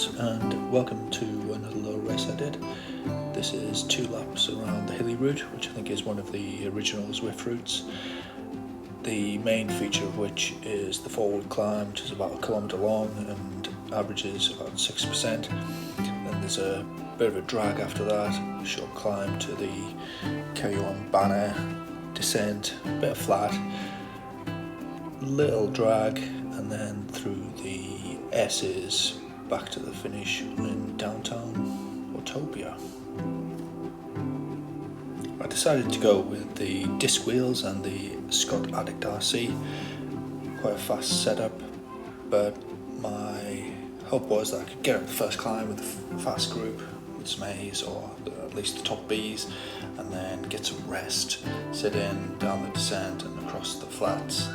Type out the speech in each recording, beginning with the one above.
guys, and welcome to another little race I did. This is 2 laps around the Hilly route, which I think is one of the original Zwift routes. The main feature of which is the forward climb, which is about 1 kilometre long and averages about 6%. Then there's a bit of a drag after that, short climb to the carry on banner, descent, a bit of flat, little drag, and then through the S's back to the finish in downtown Watopia. I decided to go with the disc wheels and the Scott Addict RC. Quite a fast setup, but my hope was that I could get up the first climb with a fast group with some A's, or at least the top B's, and then get some rest, sit in down the descent and across the flats,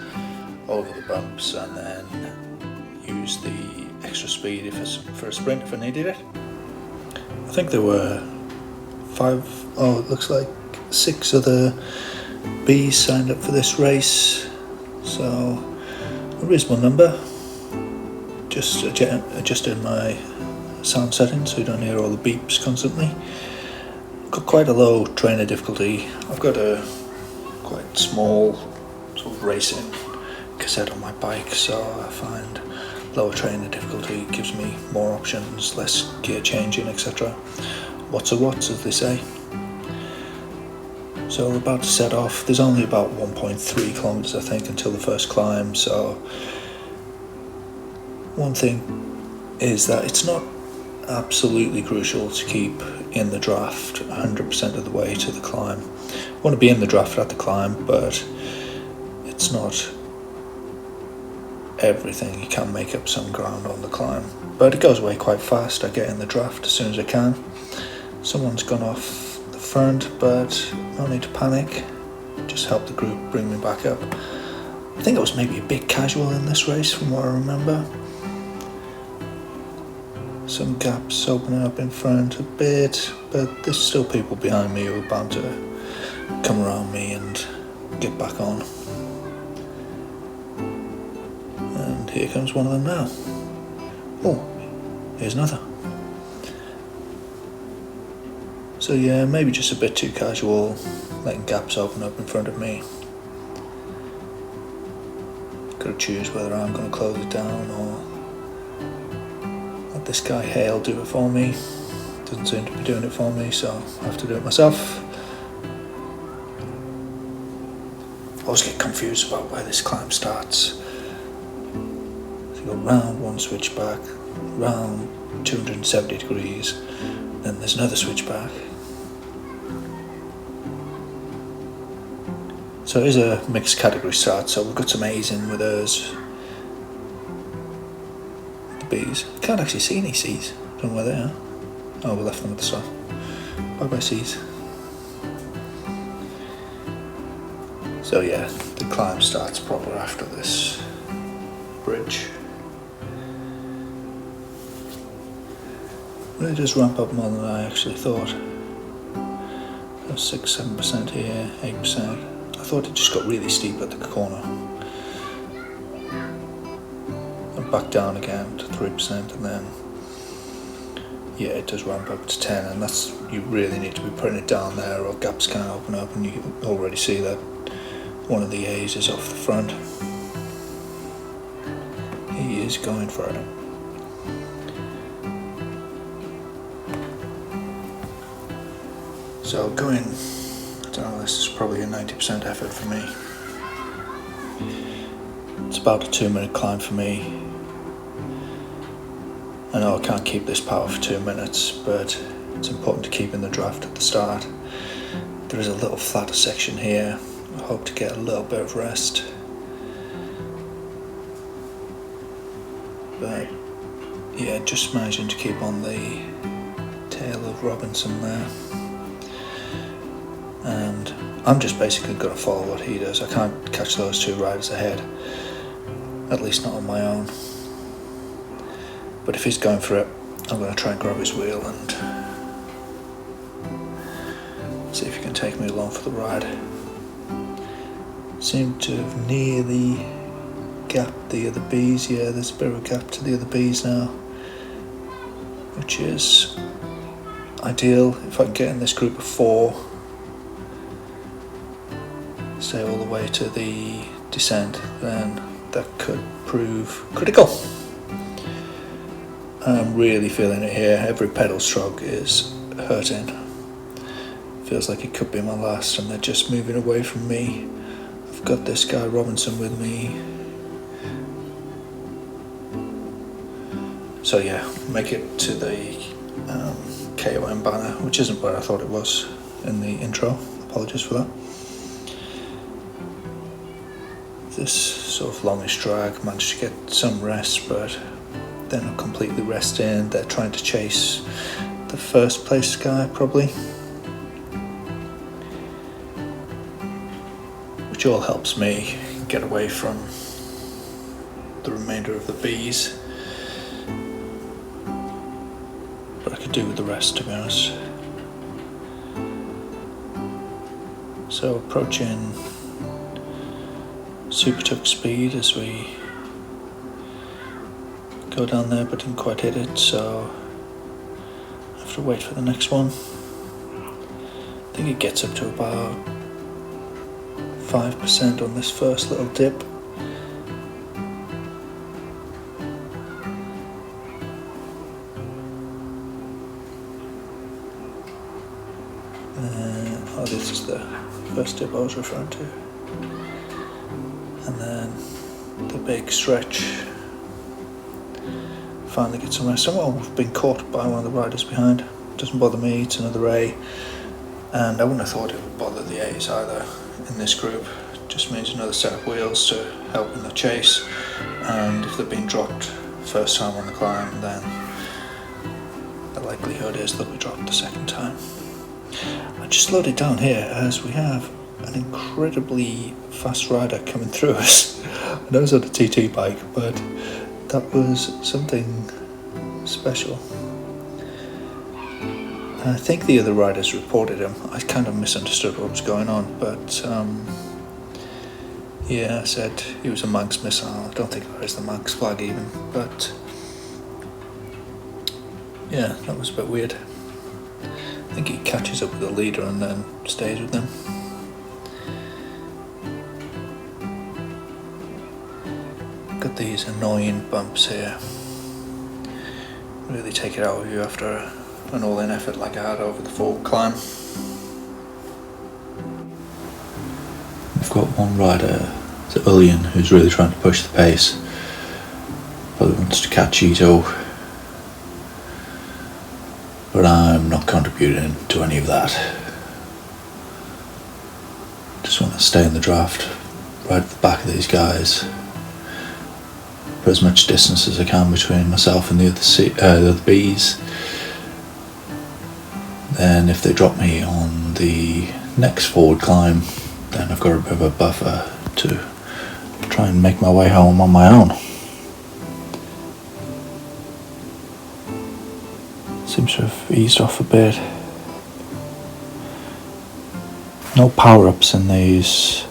over the bumps, and then use the extra speed for a sprint if I needed it. I think there were 6 other B's signed up for this race, so a reasonable number. Just adjusted my sound settings so you don't hear all the beeps constantly. Got quite a low trainer difficulty. I've got a quite small sort of racing cassette on my bike, so I find lower trainer difficulty gives me more options, less gear changing, etc. What's a watts, as they say. So we're about to set off. There's only about 1.3 kilometers I think until the first climb, so one thing is that it's not absolutely crucial to keep in the draft 100% of the way to the climb. I want to be in the draft at the climb, but it's not everything. You can make up some ground on the climb, but it goes away quite fast. I get in the draft as soon as I can. Someone's gone off the front, but no need to panic. Just help the group bring me back up. I think I was maybe a bit casual in this race from what I remember. Some gaps opening up in front a bit, but there's still people behind me who are bound to come around me and get back on. And here comes one of them now. Oh, here's another. So yeah, maybe just a bit too casual, letting gaps open up in front of me. Got to choose whether I'm going to close it down or let this guy Hale do it for me. Doesn't seem to be doing it for me, so I have to do it myself. I always get confused about where this climb starts. Go round one switchback, round 270 degrees, then there's another switchback. So it is a mixed category start, so we've got some A's in with us. The B's. Can't actually see any C's. Don't know where they are. Oh, we left them at the start. Bye bye C's. So yeah, the climb starts proper after this bridge. Really does ramp up more than I actually thought. 6-7% here, 8%. I thought it just got really steep at the corner. And back down again to 3%, and then yeah, it does ramp up to 10, and that's, you really need to be putting it down there or gaps can't open up, and you can already see that one of the A's is off the front. He is going for it. So going, I don't know, this is probably a 90% effort for me. It's about a 2-minute climb for me. I know I can't keep this power for 2 minutes, but it's important to keep in the draft at the start. There is a little flatter section here. I hope to get a little bit of rest. But yeah, just managing to keep on the tail of Robinson there. And I'm just basically going to follow what he does. I can't catch those 2 riders ahead, at least not on my own. But if he's going for it, I'm going to try and grab his wheel and see if he can take me along for the ride. Seem to have nearly gapped the other B's. Yeah, there's a bit of a gap to the other B's now. which is ideal. If I can get in this group of 4, say all the way to the descent, then that could prove critical. I'm really feeling it here. Every pedal stroke is hurting. Feels like it could be my last, and they're just moving away from me. I've got this guy Robinson with me. So yeah, make it to the KOM banner, which isn't where I thought it was in the intro. Apologies for that. This sort of longish drag, managed to get some rest, but they're not completely resting. They're trying to chase the first place guy probably, which all helps me get away from the remainder of the bees. But I could do with the rest, to be honest. So approaching super tuck speed as we go down there, but didn't quite hit it, so I have to wait for the next one. I think it gets up to about 5% on this first little dip. Oh, this is the first dip I was referring to. And then the big stretch. Finally get some rest. Oh, we've been caught by one of the riders behind. Doesn't bother me, it's another A. And I wouldn't have thought it would bother the A's either in this group. It just means another set of wheels to help in the chase. And if they've been dropped first time on the climb, then the likelihood is they'll be dropped the second time. I just slowed it down here as we have an incredibly fast rider coming through us. I know it's on a TT bike, but that was something special. And I think the other riders reported him. I kind of misunderstood what was going on, but yeah, I said he was a Manx missile. I don't think there is the Manx flag even, but yeah, that was a bit weird. I think he catches up with the leader and then stays with them. Got these annoying bumps here. Really take it out of you after an all-in effort like I had over the forward climb. I've got one rider, Hilly, who's really trying to push the pace. Probably wants to catch Ito. But I'm not contributing to any of that. Just want to stay in the draft, right at the back of these guys. Put as much distance as I can between myself and the other bees. Then if they drop me on the next forward climb, then I've got a bit of a buffer to try and make my way home on my own. Seems to have eased off a bit. No power-ups in these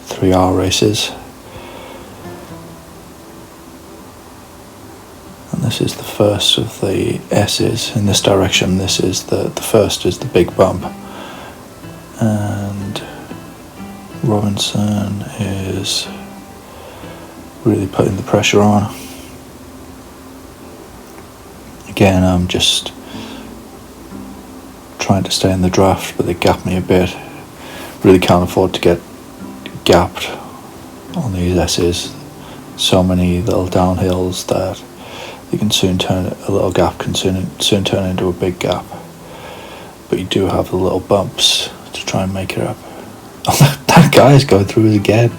3-hour races. And this is the first of the S's in this direction. This is the first is the big bump. And Robinson is really putting the pressure on. Again, I'm just trying to stay in the draft, but they gap me a bit. Really can't afford to get gapped on these S's. So many little downhills that you can soon turn a little gap can soon turn into a big gap. But you do have the little bumps to try and make it up. That guy's going through it again.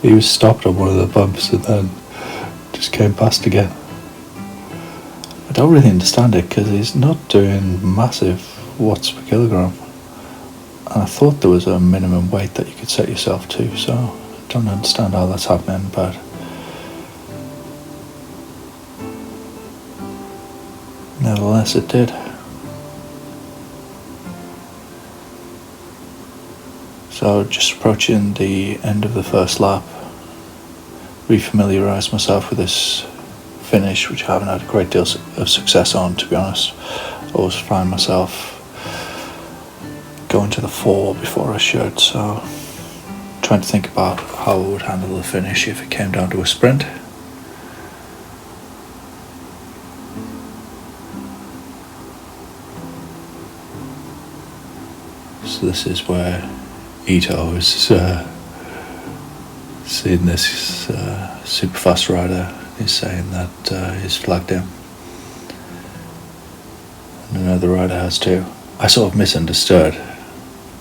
He was stopped on one of the bumps and then just came past again. I don't really understand it because he's not doing massive watts per kilogram. And I thought there was a minimum weight that you could set yourself to, so I don't understand how that's happening, but nevertheless it did. So just approaching the end of the first lap, refamiliarise myself with this finish, which I haven't had a great deal of success on, to be honest. I always find myself going to the 4 before I should, so trying to think about how I would handle the finish if it came down to a sprint. So this is where Ito is seeing this super fast rider. He's saying that he's flagged him, and another rider has too. I sort of misunderstood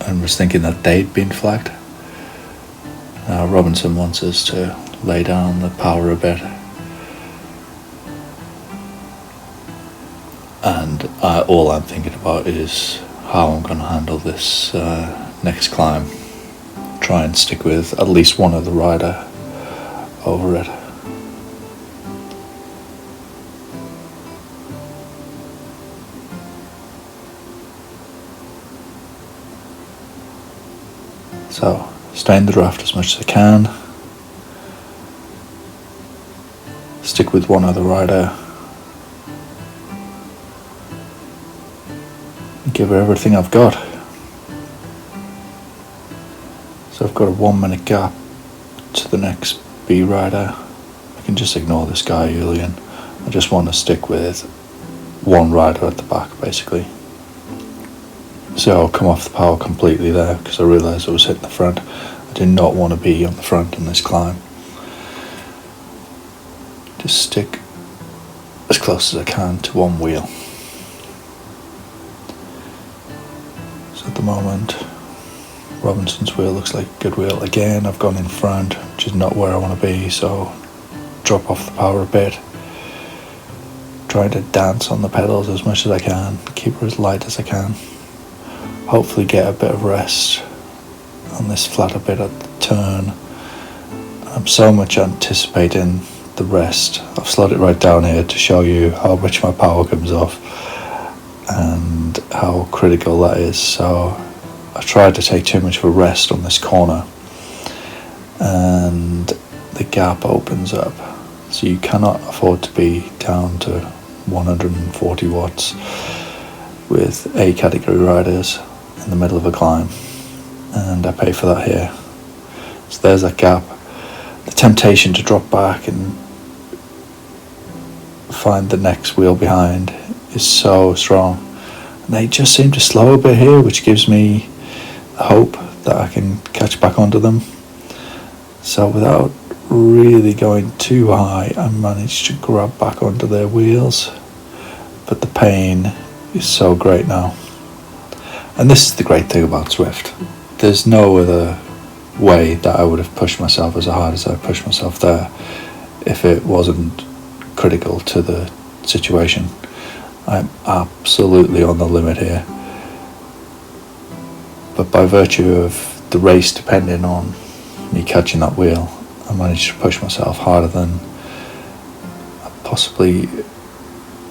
and was thinking that they'd been flagged. Robinson wants us to lay down the power a bit, and all I'm thinking about is how I'm going to handle this next climb. Try and stick with at least one other rider over it. So, stay in the draft as much as I can. Stick with one other rider. Give her everything I've got. So I've got a 1 minute gap to the next B rider. I can just ignore this guy, Julian. I just want to stick with one rider at the back, basically. So I'll come off the power completely there, because I realised I was hitting the front. I did not want to be on the front in this climb. Just stick as close as I can to one wheel. So at the moment, Robinson's wheel looks like a good wheel. Again, I've gone in front, which is not where I want to be, so drop off the power a bit. Trying to dance on the pedals as much as I can, keep her as light as I can. Hopefully get a bit of rest on this flatter bit at the turn. I'm so much anticipating the rest. I've slowed it right down here to show you how much my power comes off and how critical that is. So I tried to take too much of a rest on this corner, and the gap opens up. So you cannot afford to be down to 140 watts with A category riders in the middle of a climb, and I pay for that here. So there's that gap. The temptation to drop back and find the next wheel behind is so strong, and they just seem to slow a bit here, which gives me hope that I can catch back onto them. So without really going too high, I managed to grab back onto their wheels, but the pain is so great now. And this is the great thing about Zwift. There's no other way that I would have pushed myself as hard as I pushed myself there if it wasn't critical to the situation. I'm absolutely on the limit here. But by virtue of the race depending on me catching that wheel, I managed to push myself harder than I possibly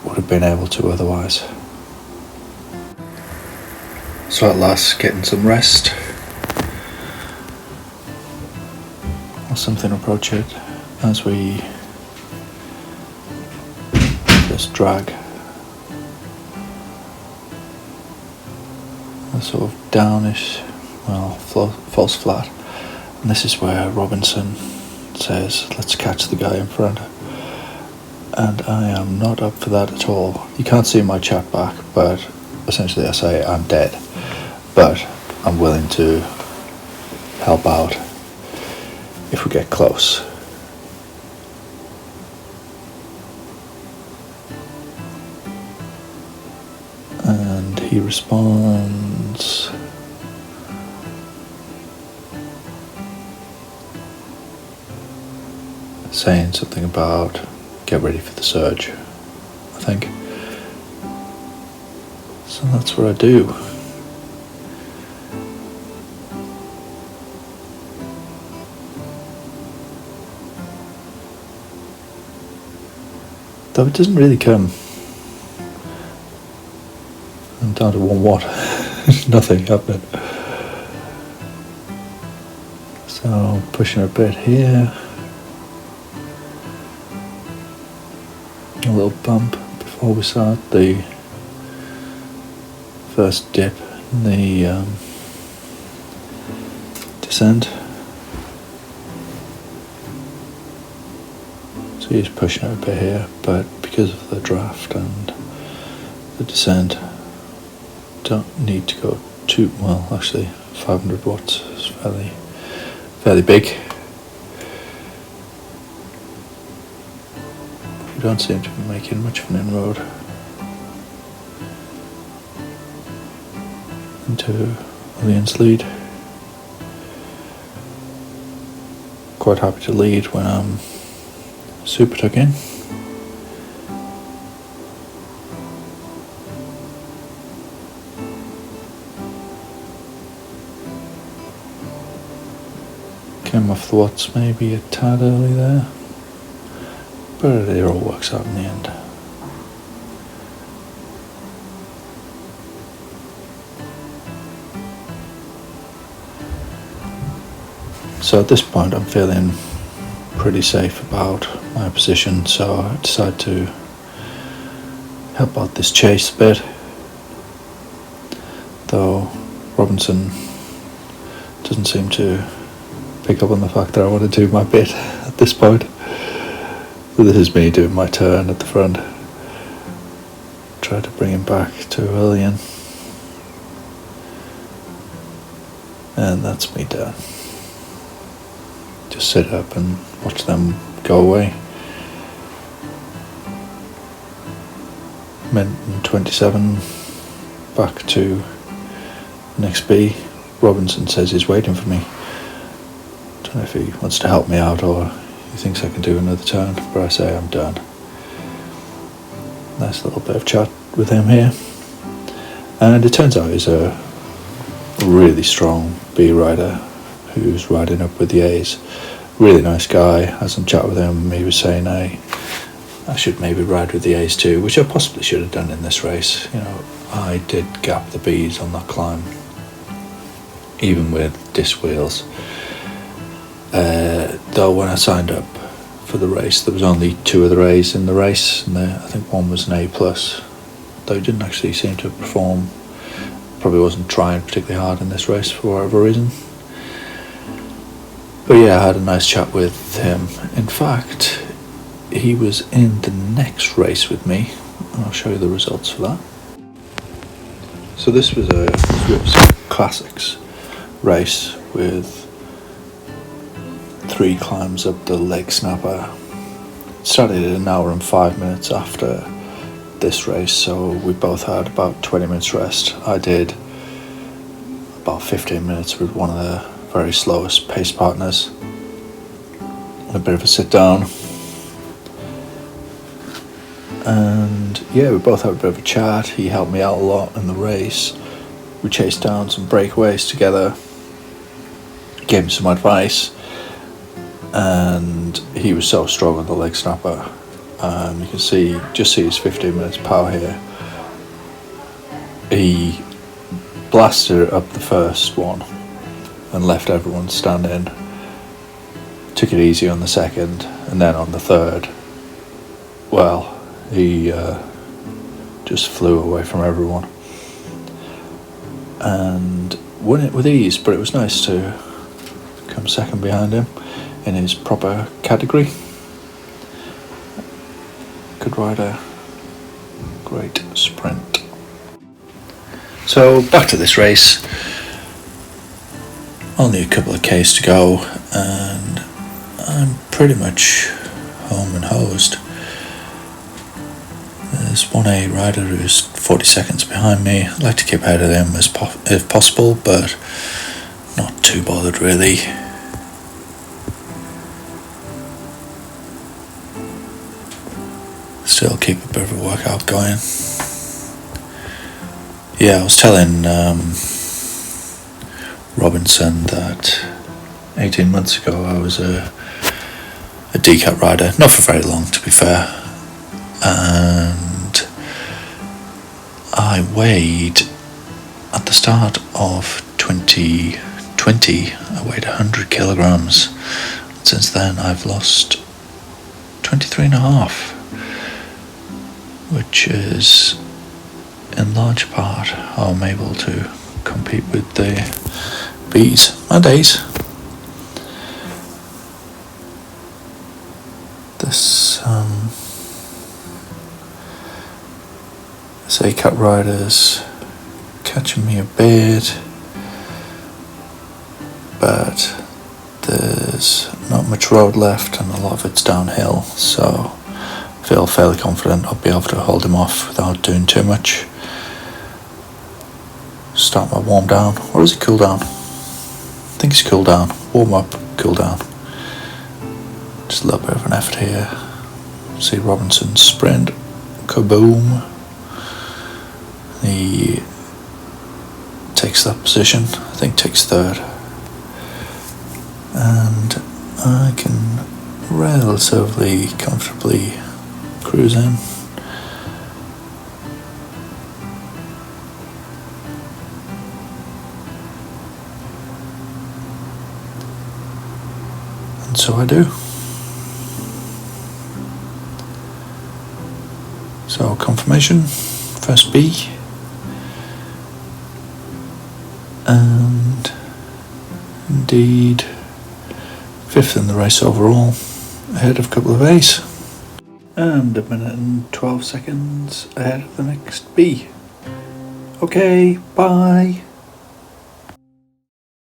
would have been able to otherwise. So at last, getting some rest. Or something approach it as we just drag a sort of downish, false flat. And this is where Robinson says, let's catch the guy in front. And I am not up for that at all. You can't see my chat back, but essentially I say I'm dead. But I'm willing to help out if we get close. And he responds, saying something about get ready for the surge, I think. So that's what I do. Though it doesn't really come. I'm down to 1 watt. Nothing happening. So pushing a bit here. a little bump before we start the first dip in the descent. So he's pushing it a bit here, but because of the draft and the descent, don't need to go too well. Actually, 500 watts is fairly big. We don't seem to be making much of an inroad into Allian's lead. Quite happy to lead when I'm super tuck in. Came off the watts maybe a tad early there, but it all works out in the end. So at this point I'm feeling pretty safe about my position, so I decided to help out this chase a bit, though Robinson doesn't seem to pick up on the fact that I want to do my bit at this point. So this is me doing my turn at the front. Try to bring him back to Hilly, and that's me done. Just sit up and watch them go away. Minute and 27 back to the next B. Robinson says he's waiting for me. Don't know if he wants to help me out or he thinks I can do another turn, but I say I'm done. Nice little bit of chat with him here. And it turns out he's a really strong B rider who's riding up with the A's. Really nice guy. Had some chat with him. He was saying I should maybe ride with the A's too, which I possibly should have done in this race. You know, I did gap the B's on that climb, even with disc wheels. Though when I signed up for the race, there was only 2 of the A's in the race, and I think one was an A+. Though he didn't actually seem to perform. Probably wasn't trying particularly hard in this race for whatever reason. But yeah, I had a nice chat with him. In fact, he was in the next race with me, and I'll show you the results for that. So this was a Zwift Classics race with 3 climbs up the leg snapper. It started at 1 hour and 5 minutes after this race, so we both had about 20 minutes rest. I did about 15 minutes with one of the very slowest pace partners. A bit of a sit down. And yeah, we both had a bit of a chat. He helped me out a lot in the race. We chased down some breakaways together. Gave me some advice. And he was so strong on the leg snapper. You can see his 15 minutes power here. He blasted up the first one and left everyone standing. Took it easy on the second, and then on the third, well, he just flew away from everyone and won it with ease. But it was nice to come second behind him in his proper category. Could ride a great sprint. So back to this race. Only a couple of Ks to go, and I'm pretty much home and hosed. There's one A rider who's 40 seconds behind me. I'd like to keep ahead of them if possible, but not too bothered really. Still keep a bit of a workout going. Yeah, I was telling Robinson that 18 months ago I was a D-Cat rider, not for very long to be fair, and I weighed, at the start of 2020, I weighed 100 kilograms. Since then I've lost 23 and a half. which is in large part how I'm able to compete with the bees. My days. This A-cut rider's catching me a bit, but there's not much road left and a lot of it's downhill, so I feel fairly confident I'll be able to hold him off without doing too much. Start my warm down, or is it cool down? I think it's cool down. Warm up, cool down. Just a little bit of an effort here. See Robinson sprint, kaboom. He takes that position, I think takes third. And I can relatively comfortably cruise in. And so I do. So confirmation, first B. And indeed 5th in the race overall, ahead of a couple of A's, and 1 minute and 12 seconds ahead of the next B. Okay, bye.